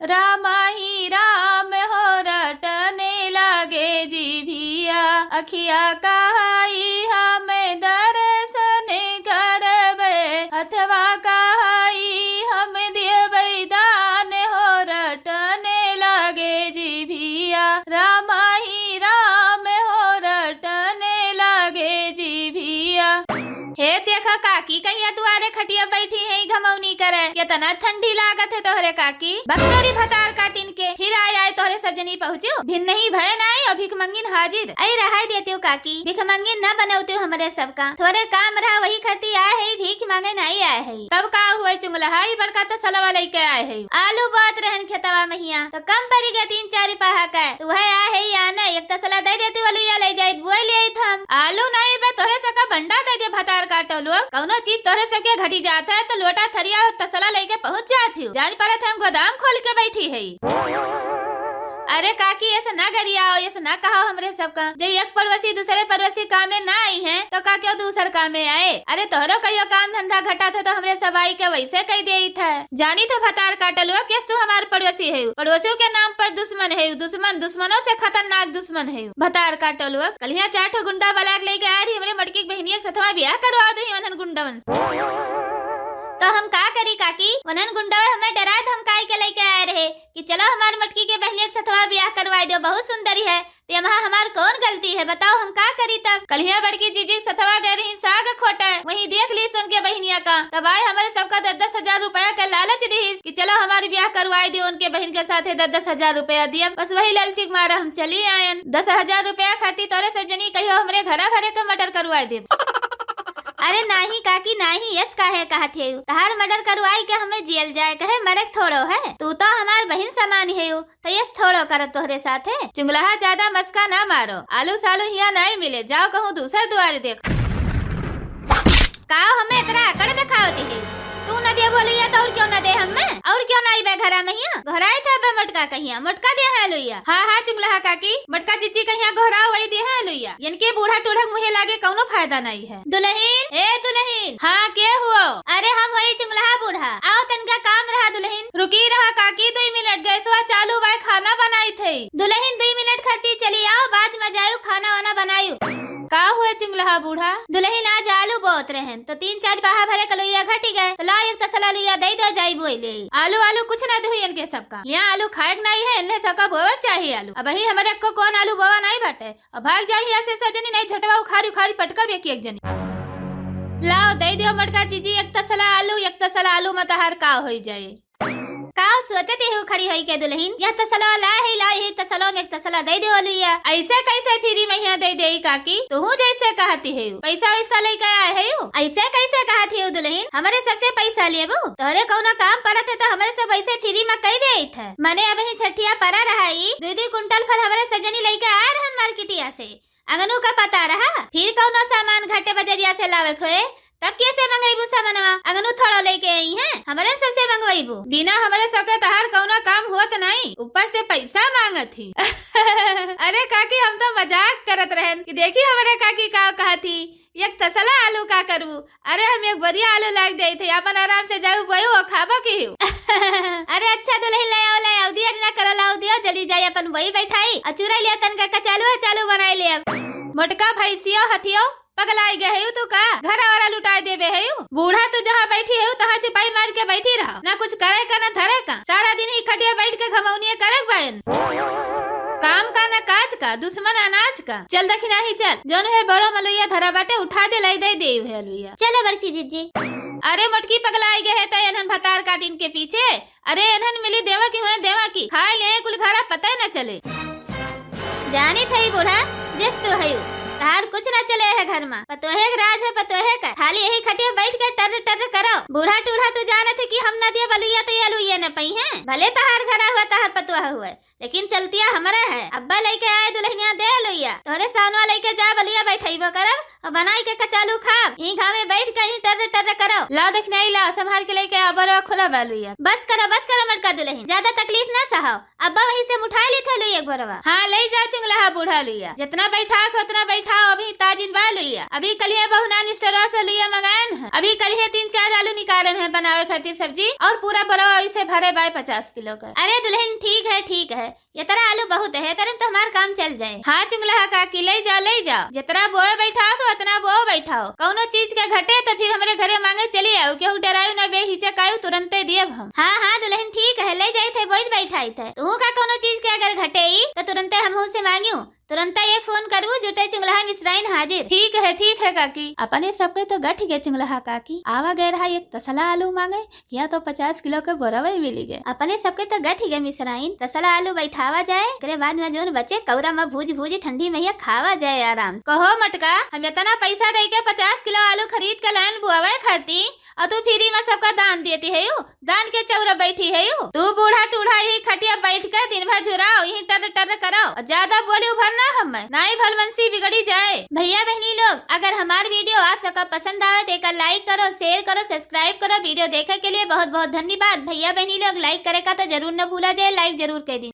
रामा ही राम हो रटने लागे जीभिया, अखिया कहाई हमें दर्शन करबे, अथवा कहाई हम देबै दान हो रटने लागे जीभिया, रामा ही राम हो रटने लागे जीभिया। हे देखा काकी कहिया दुआरे खटिया बैठी है घमौनी करे, कितना ठंडी लागत है तोहरे काकी। बक्सोरी भतार काटिन के फिर आए तोहरे सब जनी पहुँचो, भिन्न नहीं भय नाई और भिख मंगिन हाजिर। आई रहा देती हूँ काकी, भिख मंगिन न बनौती हूँ हमारे सबका, थोड़े काम रहा वही करती आए है, भीख मांगे नहीं आए है। तब का हुआ चुंगलहाई बड़का तो सलवा लेके आए है, आलू बात रहन खेतवा महिया तो कम पड़ी गए 3-4 पहा का, तू है आए है या न एक तसला दे देती वालू या ले जाए बुआ ले हम आलू नहीं बे तोहरे सका भंडा दे दे भतार काटो लोग, कौनो चीज तोहरे सबके घटी जाता है तो लोटा थरिया तसला लेके पहुँच जाती हूँ, जान पर हम गोदाम खोल के बैठी है। अरे काकी ऐसा ना करिया, ऐसा ना कहा हमरे सबका, जब एक पड़ोसी दूसरे पड़ोसी काम में ना आई है तो का क्यों दूसर काम में आए। अरे तोहरो कहियो काम धंधा घटा था तो हमरे सबाई के वैसे कह दे था, जानी तो भतार काटल हुआ किस तू हमार पड़ोसी है, पड़ोसियों के नाम पर दुश्मन है, दुश्मन दुश्मनों से खतरनाक दुश्मन है भतार काटल हुआ। कलिया 4 गुंडा वाला लेके आ रही हमरे मटकी बहनिया के सथवा ब्याह करवा दे वनन गुंडवन तो हम का करी काकी, वनन गुंडा हमें डरा धमकाई के लेके आए रहे कि चलो हमार मटकी के बहनिया के सथवा ब्याह करवा दो, बहुत सुंदरी है, तो यहाँ हमार कौन गलती है बताओ, हम का करी। तब कलिया बड़की जीजी सथवा गए रही साग खोटा है, वही देख ली सुन के बहनिया का, तब आए हमारे सबका 10-10 हजार रुपया का लालच दी कि चलो हमारी ब्याह करवाई दी, उनके बहन के साथ 10-10 हजार रुपया दिया, बस वही लालची मारा हम चली आये। 10 हजार रुपया खाती तोरे सब जनी कहियो हमरे घरा भरे का मटर करवाई दे। अरे नहीं काकी नहीं, यस काहे कहत है, तहार मर्डर करवाई के हमें जेल जाए कहे मरक थोड़ो है, तू तो हमार बहन समान है तो यस थोड़ो करब तोहरे साथ है। चुंगलहा ज्यादा मस्का ना मारो, आलू सालू यहाँ नहीं मिले, जाओ कहूँ दूसर द्वारे देख। का हमें इतना अकड़ दिखाओती है, तू न दे बोलिया तो और क्यों न दे हमें, और क्यों नहीं बे घरा में घर आए था बे मटका कहिया, मटका दे है लुइया। हाँ चुंगलहा काकी मटका चिची कहिया घोरा वही दे है लुइया, इनके बूढ़ा टूढ़क मुहे लागे कौनो फायदा नहीं है। दुल्हन ए दुल्हन, हाँ के हुआ? अरे हम वही चुंगलहा बूढ़ा, आओ तनका काम रहा दुल्हन। रुकी रहा काकी 2 मिनट, गैसवा चालू बा, खाना बनाई थी। दुल्हन 2 मिनट खड़ती चली आओ, बाद में जायू खाना वाना बनायू। का हुआ चुंगलहा बूढ़ा? दुल्हन आज आलू बहुत रहन तो 3-4 बाहा भरे कलोइया घटी गए, तो ला एक तसला लिया दे दो जाई बोले। आलू कुछ न धुई इनके सबका, यहाँ आलू खाए नहीं है, इन्हें सबका बोवा चाहिए आलू। अब ही हमारे को कौन आलू बोवा नहीं बटे, अब भाग जाए यहाँ से सजनी नहीं झटवा उखारी उखारी पटका भी एक जनी। लाओ दे दियो मटका चीजी, एक तसला आलू मत हर का हो जाए। का सोचते हो खड़ी होई के दुल्हन, यह तसला ला है लाई है, तसलो में एक तसला दे दे वालिया। ऐसे कैसे फ्री में यहाँ दे दे काकी, तू जैसे कहती है पैसा वैसा लेके आए है, ऐसे कैसे कहती है दुल्हन, हमारे सबसे पैसा लेबू, तोहरे कौनो काम परत है तो हमारे सब ऐसे फ्री में कह दे था। मने अब ही छठिया परा रहा 2-2 कुंटल फल हमारे सजनी लेके आ रहन मार्केटिया से, अगनू का पता रहा, फिर कौनो सामान घाटे बजरिया से लावे खोए, तब कैसे मंगाईबू सामानवा, अगनू थोड़ा लेके आई है, हमारे सबसे मंगवाईबू, बिना हमारे सबके तहार कौनो काम हुआ नहीं, ऊपर से पैसा मांगत थी। अरे काकी हम तो मजाक करत रहन कि देखी हमारे काकी का कहा थी, एक तसला आलू का करू, अरे हम एक बढ़िया आलू लाग दे थे, अपन आराम से जाऊ बोयो और खाबो की। अरे अच्छा दुल्हन ले आओ दिया ना करो, लाओ दिया जल्दी जाए, अपन वही बैठाई अचूरा लिया तन का चालू बनाई ले। मोटका भैंसियो हथियो पगलाई गए तू का, घर वाला लुटाए देवे है, बूढ़ा तू जहाँ बैठी है तहाँ चिपाई मार के बैठी रहा, ना कुछ करे का ना धरे का, सारा दिन ही खटिया बैठ के घमौनिया करे बहन, काम का ना काज का, दुश्मन अनाज का। चल दखिना ही चल, जोन है बड़ो मलुइया धरा बाटे उठा दे लाई दे है लुइया। चलो बड़की जीजी। अरे मोटकी पगलाई गए है इन्हन भतार काटिन के पीछे, अरे इन्हन मिली देवा की हुए देवा की, खाए ले कुल घरा पता न चले। जानी थी बूढ़ा जिस तू है तार कुछ न चले है घर में, पतोहे राज है पतोहे का, खाली यही खटिया बैठ के टर करो। बूढ़ा टूढ़ा तू जाने थे कि हम न दिया बलुइया तो ये लुइया न पई है, भले तहार घरा हुआ तहार पतुआ हुआ, लेकिन चलतिया हमारे है। अब्बा लेके आए दुल्हनिया दे लोइया, तोरे सानवा लेके जा बलिया बैठाइबो करब और बनाई के कचालू खाब, यहीं घामे बैठ के यहीं टर टर करो। ला देखना ला संभाल के लेके अबर खुला बालुया। बस करो मटका दुल्हन, ज्यादा तकलीफ ना सहो। अब्बा वहीं से उठा ली थे लोइया गोरवा। हाँ ले जा चुंगला बूढ़ा लुइया, जितना बैठा उतना बैठाओ। अभी ताजिन बा लुइया, अभी कलिया बहुना निस्टरवा से लुइया मंगान है। अभी कलिया 3-4 आलू निकालन है बनावे खातिर सब्जी, और पूरा बड़ा इसे भरे बाय 50 किलो का। अरे दुल्हन ठीक है, ये तरह आलू बहुत है, तरह तो हमारा काम चल जाए। हाँ चुंगला काकी ले जाओ, जितना बोए बैठाओ उतना बो बैठाओ। कौनो चीज के घटे तो फिर हमारे घरे मांगे चली आओ, केहू डरायु न बेहिचक आयु, तुरंते दियब हम। हाँ दुल्हन ठीक है, ले जाए थे बोझ बैठाई थे। तू का कोनो चीज के अगर घटे तो तुरंते हम से मांगियो, तुरंत एक फोन करबू, जुटे चुंगलहा मिश्राइन हाजिर। ठीक है काकी। अपने सबके तो गठ गए चुंगलहा काकी, आवा गए रहा एक तसला आलू मांगे, या तो 50 किलो के बोरवा मिली गए। अपने सबके तो गठ गए मिश्राइन, तसला आलू बैठावा जाए, करे बाद में जोन बचे कौरा में भूज ठंडी में खावा जाए आराम। कहो मटका, हम इतना पैसा दे के 50 किलो आलू खरीद के लाइन बुआवे खरती, और तू फ्री में सबका दान देती है यू, दान के चौरा बैठी है यू। तू बूढ़ा टूढ़ा यही खटिया बैठ कर दिन भर झुराओ, यही टर टर करो, ज्यादा बोले उभरना हम नाई भलमनसी बिगड़ी जाए। भैया बहनी लोग, अगर हमारा वीडियो आप सबका पसंद आए तो एक लाइक करो, शेयर करो, सब्सक्राइब करो। वीडियो देखने के लिए बहुत बहुत धन्यवाद। भैया बहनी लोग लाइक करे का तो जरूर न भूला जाए, लाइक जरूर कर दी।